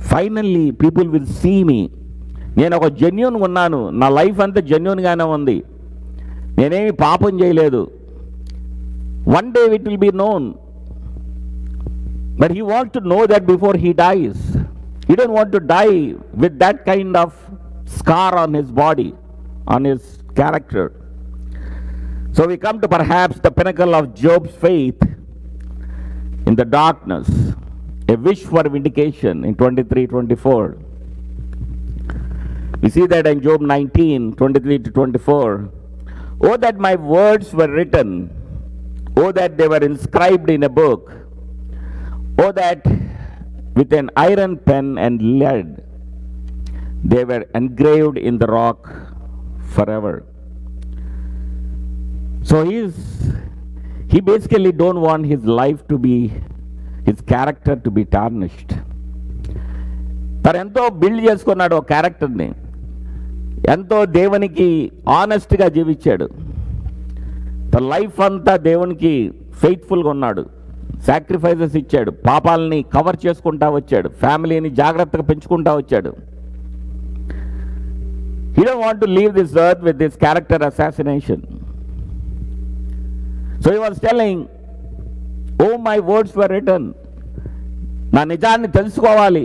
finally people will see me. నేను ఒక జెన్యూన్గా ఉన్నాను, నా లైఫ్ అంతా జెన్యూన్గానే ఉంది, నేనేమి పాపం చేయలేదు. One day it will be known. But he wants to know that before he dies. He don't want to die with that kind of scar on his body, on his character. So we come to perhaps the pinnacle of Job's faith in the darkness, a wish for vindication in 23-24. We see that in Job 19:23-24. Oh, that my words were written, oh, that they were inscribed in a book, oh, that with an iron pen and lead they were engraved in the rock forever. So he basically don't want his life to be, his character to be tarnished. తను ఎంతో build చేసుకున్నాడు ఒక క్యారెక్టర్ని, ఎంతో దేవునికి ఆనెస్ట్గా జీవించాడు, తన life అంతా దేవునికి ఫెయిత్ఫుల్గా ఉన్నాడు, సాక్రిఫైసెస్ ఇచ్చాడు, పాపాలని కవర్ చేసుకుంటా వచ్చాడు, ఫ్యామిలీని జాగ్రత్తగా పెంచుకుంటా వచ్చాడు. He don't want to leave this earth with this character assassination. So he was telling, oh, my words were written. నా నిజాన్ని తెలుసుకోవాలి,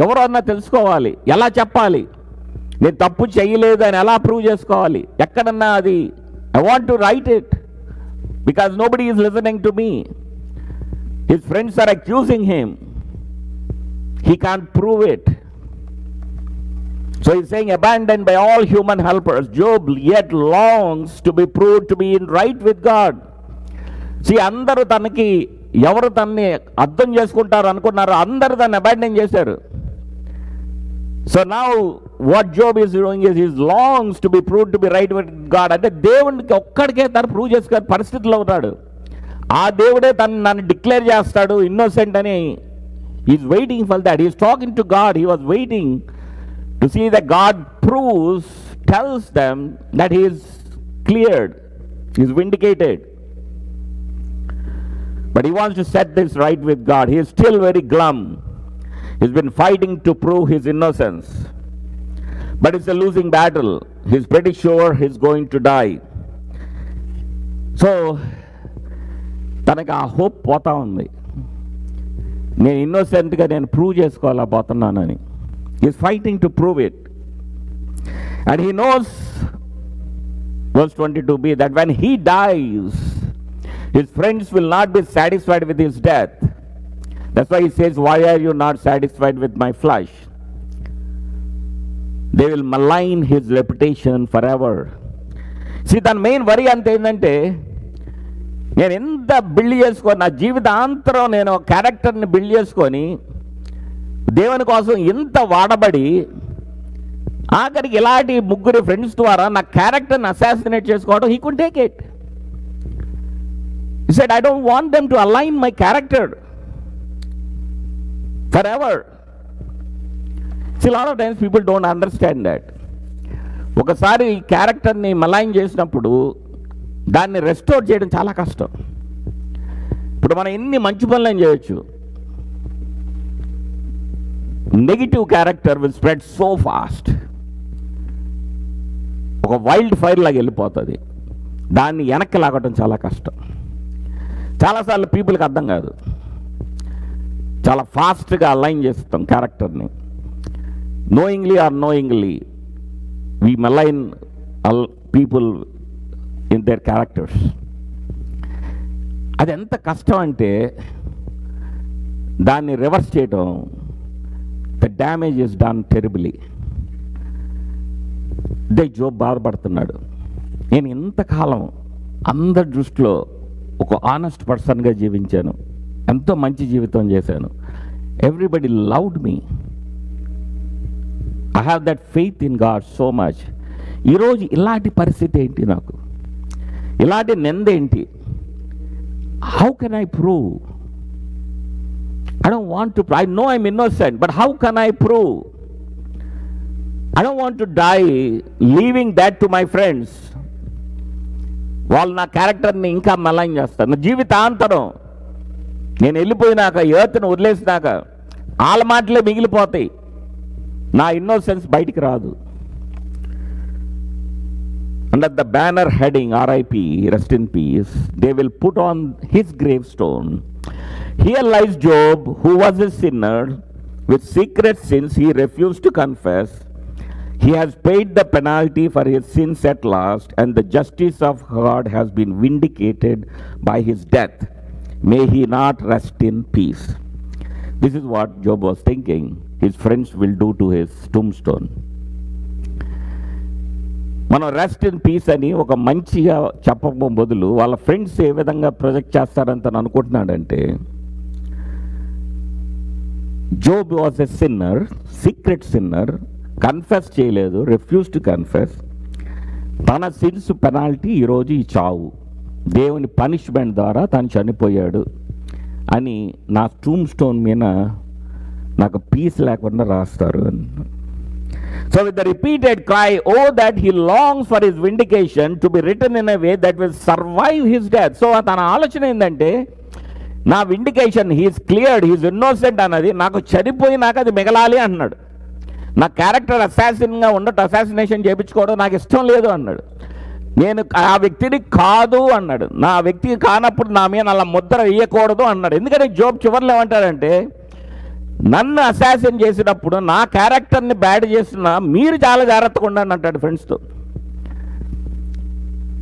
ఎవరన్నా తెలుసుకోవాలి, ఎలా చెప్పాలి, నేను తప్పు చేయలేదు అని ఎలా ప్రూవ్ చేసుకోవాలి, ఎక్కడన్నా అది I want to write it because nobody is listening to me. His friends are accusing him. He can't prove it. So he's saying, abandoned by all human helpers, Job yet longs to be proved to be in right with God. See, అందరూ తనకి ఎవరు తనని అర్థం చేసుకుంటారు అనుకున్నారు, అందరూ తనని abandon చేశారు. So now what Job is doing is he longs to be proved to be right with God. అంటే దేవునికి ఒక్కడికే తను ప్రూవ్ చేసుకునే పరిస్థితిలో ఉన్నాడు. ఆ దేవుడే నన్ను డిక్లేర్ చేస్తాడు ఇన్నోసెంట్ అని. He's waiting for that. He's talking to God. He was waiting to see that God proves, tells them that he is cleared, he is vindicated. But he wants to set this right with God. He is still very glum. He's been fighting to prove his innocence. But it's a losing battle. He's pretty sure he's going to die. So, తనకు ఆ hope పోతా ఉంది, నేను ఇన్నోసెంట్గా నేను prove చేసుకోవాలా పోతున్నానని. He's fighting to prove it. And he knows, verse 22b, that when he dies, his friends will not be satisfied with his death. That's why he says, why are you not satisfied with my flesh? They will malign his reputation forever. See, the main worry ante endante, నేను ఎంత build చేసుకొని నా జీవితాంతరం నేను క్యారెక్టర్ని build చేసుకొని దేవుని కోసం ఇంత వాడబడి ఆఖరికి ఇలాంటి ముగ్గురు ఫ్రెండ్స్ ద్వారా నా క్యారెక్టర్ని అసాసినేట్ చేసుకోవడం, he could take it. He said, I don't want them to align my character for ever. See, a lot of times people don't understand that. ఒకసారి ఈ క్యారెక్టర్ని మలైన్ చేసినప్పుడు దాన్ని రెస్టోర్ చేయడం చాలా కష్టం. ఇప్పుడు మనం ఎన్ని మంచి పనులను చేయొచ్చు, negative character will spread so fast. ఒక వైల్డ్ ఫైర్ లాగా వెళ్ళిపోతుంది. దాన్ని వెనక్కి లాగటం చాలా కష్టం. చాలాసార్లు పీపుల్కి అర్థం కాదు. చాలా ఫాస్ట్గా అలైన్ చేస్తాం క్యారెక్టర్ని. knowingly or knowingly we malign people in their characters. అది ఎంత కష్టం అంటే దాన్ని రివర్స్ చేయడం, the damage is done terribly. Job బాధపడుతున్నాడు. నేను ఇంతకాలం అందరి దృష్టిలో ఒక ఆనెస్ట్ పర్సన్గా జీవించాను, ఎంతో మంచి జీవితం చేశాను, everybody loved me, I have that faith in God so much. ఈరోజు ఇలాంటి పరిస్థితి ఏంటి, నాకు ఇలాంటి నింద ఏంటి, how can I prove? I don't want to, I know I'm innocent, but how can I prove? I don't want to die leaving that to my friends. వాళ్ళు నా క్యారెక్టర్ని ఇంకా మలైన్ చేస్తారు. నా జీవితాంతరం నేను వెళ్ళిపోయినాక, ఎర్త్ను వదిలేసినాక వాళ్ళ మాటలే మిగిలిపోతాయి, నా ఇన్నోసెన్స్ బయటికి రాదు. Under the banner heading RIP, rest in peace, they will put on his gravestone, "Here lies Job, who was a sinner with secret sins he refused to confess. He has paid the penalty for his sins at last, and the justice of God has been vindicated by his death. May he not rest in peace." This is what Job was thinking his friends will do to his tombstone. మనం rest in peace అని ఒక మంచిగా చెప్పడం బదులు వాళ్ళ friends ఏ విధంగా project చేస్తారని తను అనుకుంటున్నాడంటే, Job was a sinner, secret sinner, confess చేయలేదు, రిఫ్యూజ్ టు కన్ఫెస్. తన సిన్స్ పెనాల్టీ ఈరోజు ఈ చావు, దేవుని పనిష్మెంట్ ద్వారా తను చనిపోయాడు అని నా టూమ్ స్టోన్ మీద నాకు పీస్ లేకుండా రాస్తారు అని. So with the repeated cry, "Oh, that he longs for his vindication to be written in a way that will survive his death." So తన ఆలోచన ఏంటంటే, నా vindication, he's cleared, he's innocent అన్నది నాకు చనిపోయినాక అది మిగలాలి అన్నాడు. నా క్యారెక్టర్ అసాసిన్గా ఉండటం, అసాసినేషన్ చేయించుకోవడం నాకు ఇష్టం లేదు అన్నాడు. నేను ఆ వ్యక్తిని కాదు అన్నాడు. నా వ్యక్తికి కానప్పుడు నా మీద అలా ముద్ర వేయకూడదు అన్నాడు. ఎందుకంటే జోబ్ చివరిలో ఏమంటాడంటే, నన్ను అసాసిన్ చేసినప్పుడు నా క్యారెక్టర్ని బ్యాడ్ చేసిన మీరు చాలా జాగ్రత్తగా ఉండండి అంటాడు ఫ్రెండ్స్తో.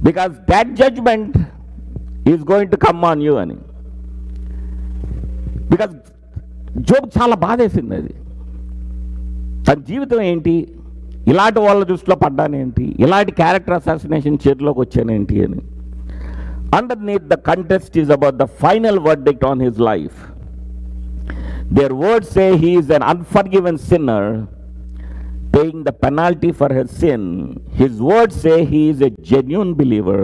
Because that judgement is going to come on you అని. బికాస్ జోబ్ చాలా బాధేసింది అది. తన జీవితం ఏంటి, ఇలాంటి వాళ్ళ దృష్టిలో పడ్డానేంటి, ఇలాంటి క్యారెక్టర్ అసాసినేషన్ చేతిలోకి వచ్చానేంటి అని. Underneath the contest is about the final verdict on his life. Their words say he is an unforgiven sinner paying the penalty for his sin. His words say he is a genuine believer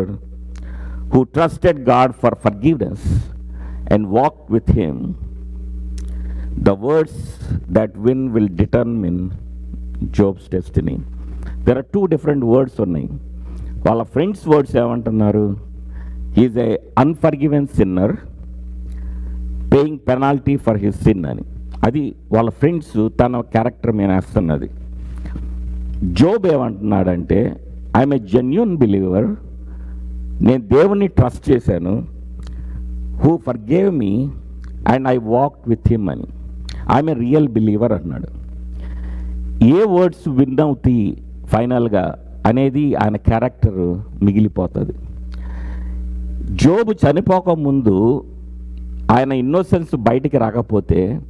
who trusted God for forgiveness and walked with him. The words that win will determine Job's destiny. There are two different words ఉన్నాయి. వాళ్ళ friends words ఏమంటున్నారు? He is a unforgiven sinner paying penalty for his sin అని. అది వాళ్ళ friends తన character మీద వేస్తున్నది. Job ఏమంటున్నాడంటే, ఐఎమ్ ఏ జెన్యూన్ బిలీవర్, నేను దేవుని ట్రస్ట్ చేశాను, who forgave me and I walked with him అని. ఐఎమ్ ఏ రియల్ బిలీవర్ అన్నాడు. ఏ వర్డ్స్ విన్ అవుతాయి ఫైనల్గా అనేది ఆయన క్యారెక్టర్ మిగిలిపోతుంది. జోబు చనిపోకముందు ఆయన ఇన్నోసెన్స్ బయటికి రాకపోతే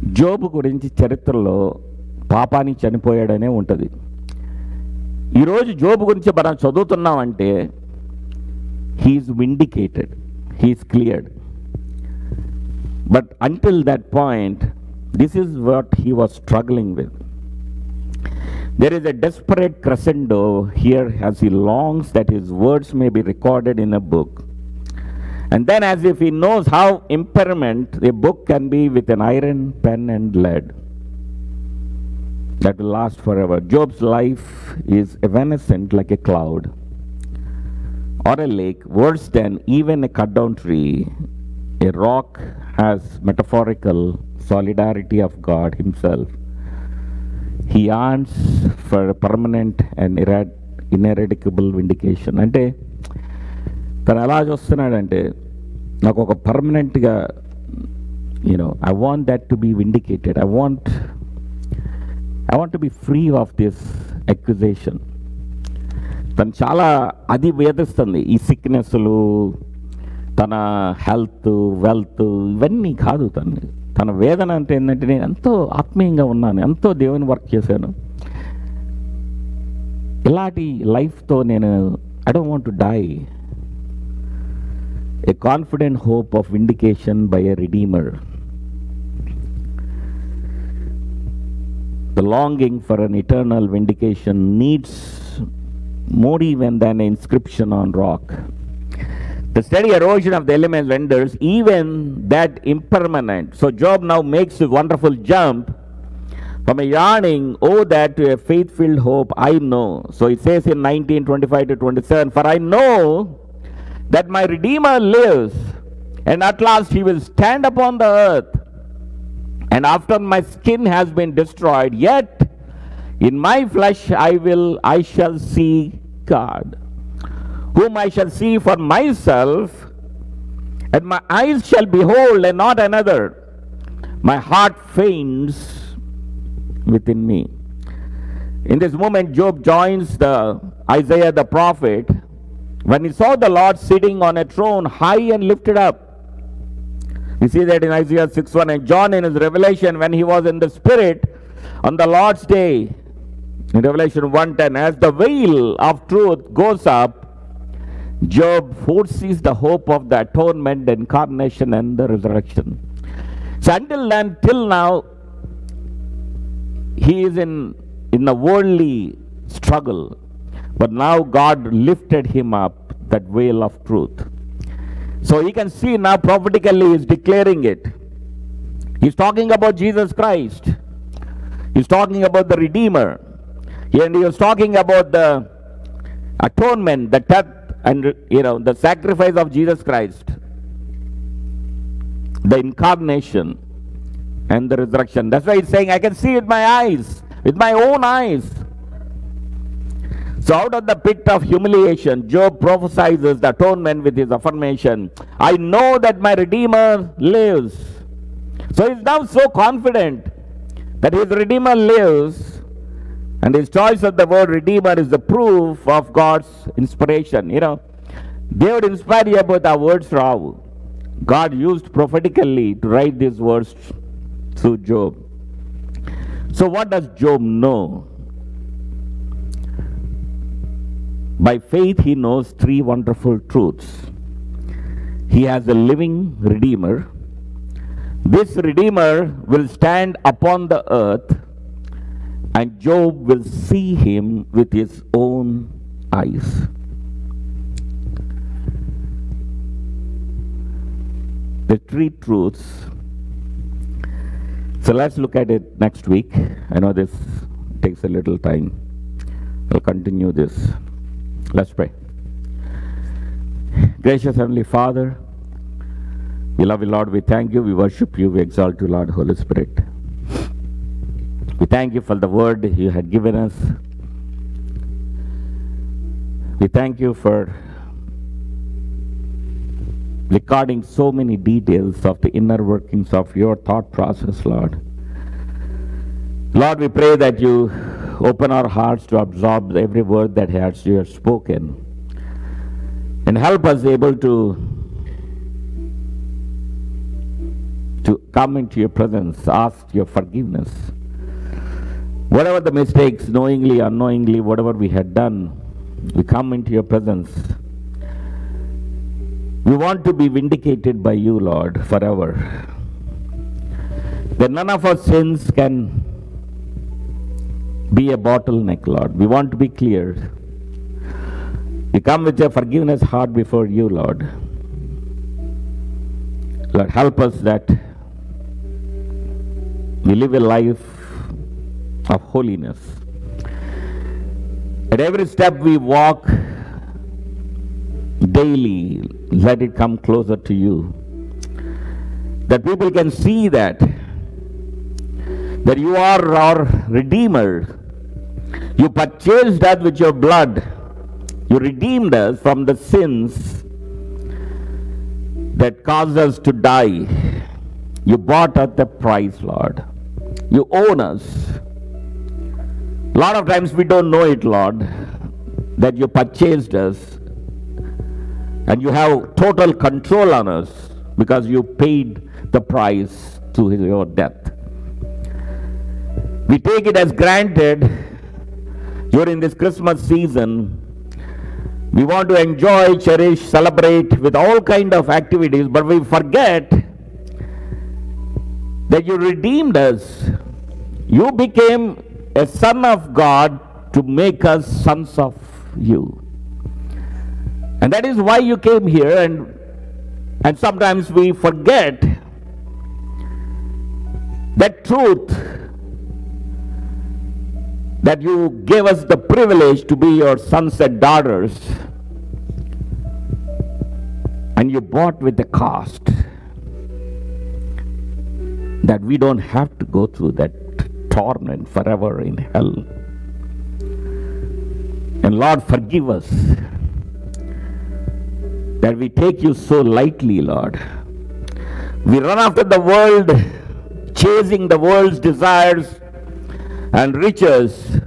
జోబు గురించి చరిత్రలో పాపానికి చనిపోయాడనే ఉంటుంది. ఈరోజు జోబు గురించి మనం చదువుతున్నామంటే he is vindicated, he is cleared. But until that point this is what he was struggling with. There is a desperate crescendo here as he longs that his words may be recorded in a book. And then, as if he knows how impermanent a book can be with an iron pen and lead that will last forever. Job's life is evanescent like a cloud or a lake, worse than even a cut down tree. A rock has metaphorical solidarity of God himself. He yearns for a permanent and ineradicable vindication. అంటే తను ఎలా చూస్తున్నాడంటే, నాకు ఒక పర్మనెంట్గా I want that to be vindicated, I want to be free of this accusation. తను చాలా అది వేధిస్తుంది. ఈ సిక్నెస్లు, తన హెల్త్, వెల్త్, ఇవన్నీ కాదు. తన వేదన అంటే ఏంటంటే, నేను ఎంతో ఆత్మీయంగా ఉన్నాను, ఎంతో దేవుని వర్క్ చేశాను, ఇలాంటి లైఫ్తో నేను I don't want to die. A confident hope of vindication by a redeemer. The longing for an eternal vindication needs more even than an inscription on rock. The steady erosion of the elements renders even that impermanent. So Job now makes a wonderful jump from a yearning, oh, that to a faith-filled hope, I know. So it says in 19:25 to 27, for I know that my Redeemer lives, and at last he will stand upon the earth. And after my skin has been destroyed, yet in my flesh I shall see God, whom I shall see for myself, and my eyes shall behold and not another. My heart faints within me. In this moment, Job joins Isaiah the prophet when he saw the Lord sitting on a throne high and lifted up. We see that in Isaiah 6:1, and John in his revelation when he was in the Spirit on the Lord's day, in Revelation 1:10, as the veil of truth goes up, Job foresees the hope of the atonement, the incarnation, and the resurrection. So until then, till now, he is in a worldly struggle, but now God lifted him up, that veil of truth. So he can see now prophetically he is declaring it. He's talking about Jesus Christ. He's talking about the Redeemer. And he was talking about the atonement, the death, and the sacrifice of Jesus Christ, the incarnation, and the resurrection. That's why he's saying, I can see with my eyes, with my own eyes. So out of the pit of humiliation, Job prophesies the atonement with his affirmation, I know that my Redeemer lives. So he's now so confident that his Redeemer lives, and his choice of the word Redeemer is the proof of God's inspiration. David inspired you about our words, Rao. God used prophetically to write these words through Job. So what does Job know? By faith he knows three wonderful truths. He has a living Redeemer. This Redeemer will stand upon the earth, and Job will see him with his own eyes. The three truths. So let's look at it next week. I know this takes a little time. We'll continue this. Let's pray. Gracious Heavenly Father, we love you, Lord. We thank you. We worship you. We exalt you, Lord, Holy Spirit. We thank you for the word you had given us. We thank you for recording so many details of the inner workings of your thought process, Lord. Lord, we pray that you open our hearts to absorb every word that you have spoken, and help us able to come into your presence, ask your forgiveness. Whatever the mistakes, knowingly, unknowingly, whatever we had done, we come into your presence. We want to be vindicated by you, Lord, forever. That none of our sins can be a bottleneck, Lord. We want to be cleared. We come with a forgiveness heart before you, Lord. Lord, help us that we live a life of holiness. At every step we walk daily, let it come closer to you. That people can see that you are our Redeemer. You purchased us with your blood. You redeemed us from the sins that caused us to die. You bought at the price, Lord. You own us. A lot of times we don't know it, Lord, that you purchased us and you have total control on us because you paid the price through your death. We take it as granted during this Christmas season. We want to enjoy, cherish, celebrate with all kind of activities, but we forget that you redeemed us. You became a son of God to make us sons of you. And that is why you came here, and sometimes we forget that truth, that you gave us the privilege to be your sons and daughters, and you bought with the cost, that we don't have to go through that torment forever in hell. And Lord, forgive us that we take you so lightly, Lord. We run after the world, chasing the world's desires and riches.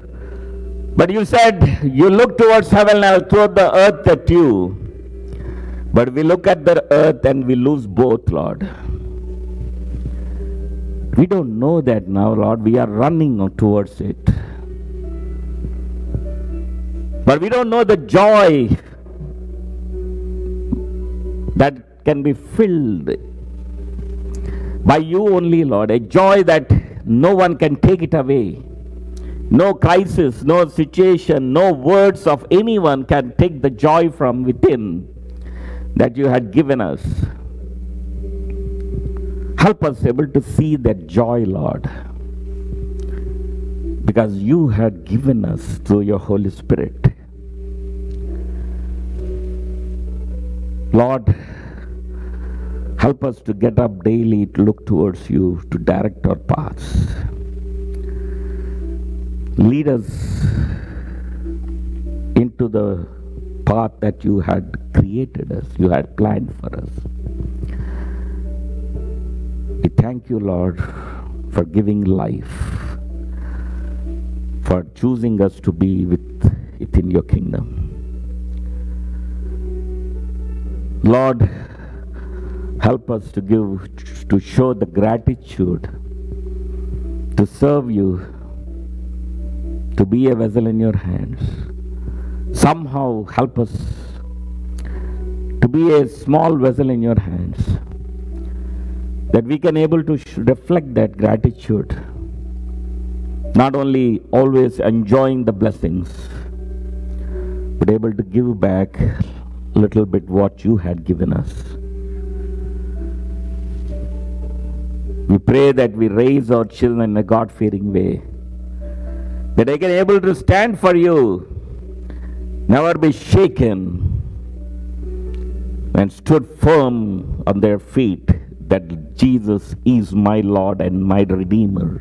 But you said you look towards heaven and I'll throw the earth at you. But we look at the earth and we lose both, Lord. We don't know that now, Lord. We are running towards it. But we don't know the joy that can be filled by you only, Lord. A joy that no one can take it away. No crisis, no situation, no words of anyone can take the joy from within that you had given us. Help us able to see that joy, Lord, because you had given us through your Holy Spirit. Lord, help us to get up daily to look towards you, to direct our paths. Lead us into the path that you had created us, you had planned for us. We thank you, Lord, for giving life, for choosing us to be within your kingdom. Lord, help us to show the gratitude, to serve you, to be a vessel in your hands. Somehow help us to be a small vessel in your hands, that we can able to reflect that gratitude, not only always enjoying the blessings, but able to give back a little bit what you had given us. We pray that we raise our children in a God-fearing way, that they can able to stand for you, never be shaken, and stood firm on their feet that Jesus is my Lord and my Redeemer.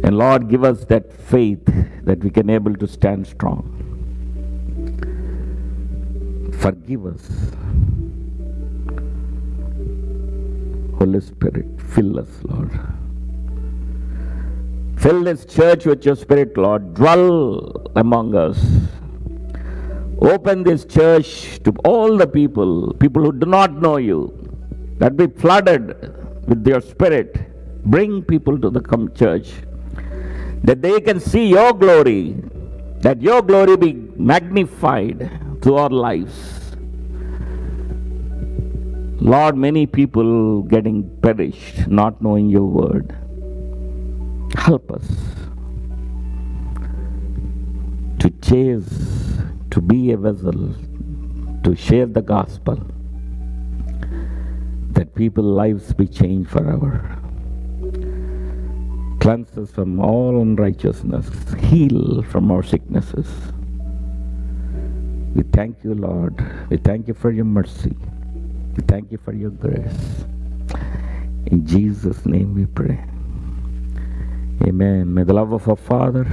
And Lord, give us that faith that we can able to stand strong. Forgive us. Holy Spirit, fill us, Lord. Fill this church with your Spirit, Lord. Dwell among us. Open this church to all the people who do not know you, that be flooded with your Spirit. Bring people to the church, that they can see your glory, that your glory be magnified through our lives. Lord, many people getting perished, not knowing your word. Help us to chase, to be a vessel, to share the gospel, that people's lives be changed forever. Cleanse us from all unrighteousness, heal from our sicknesses. We thank you, Lord. We thank you for your mercy. We thank you for your grace. In Jesus' name we pray. Amen. May the love of our Father,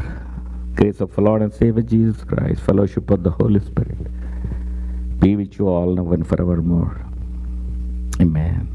grace of our Lord and Savior Jesus Christ, fellowship of the Holy Spirit be with you all now and forevermore. Amen.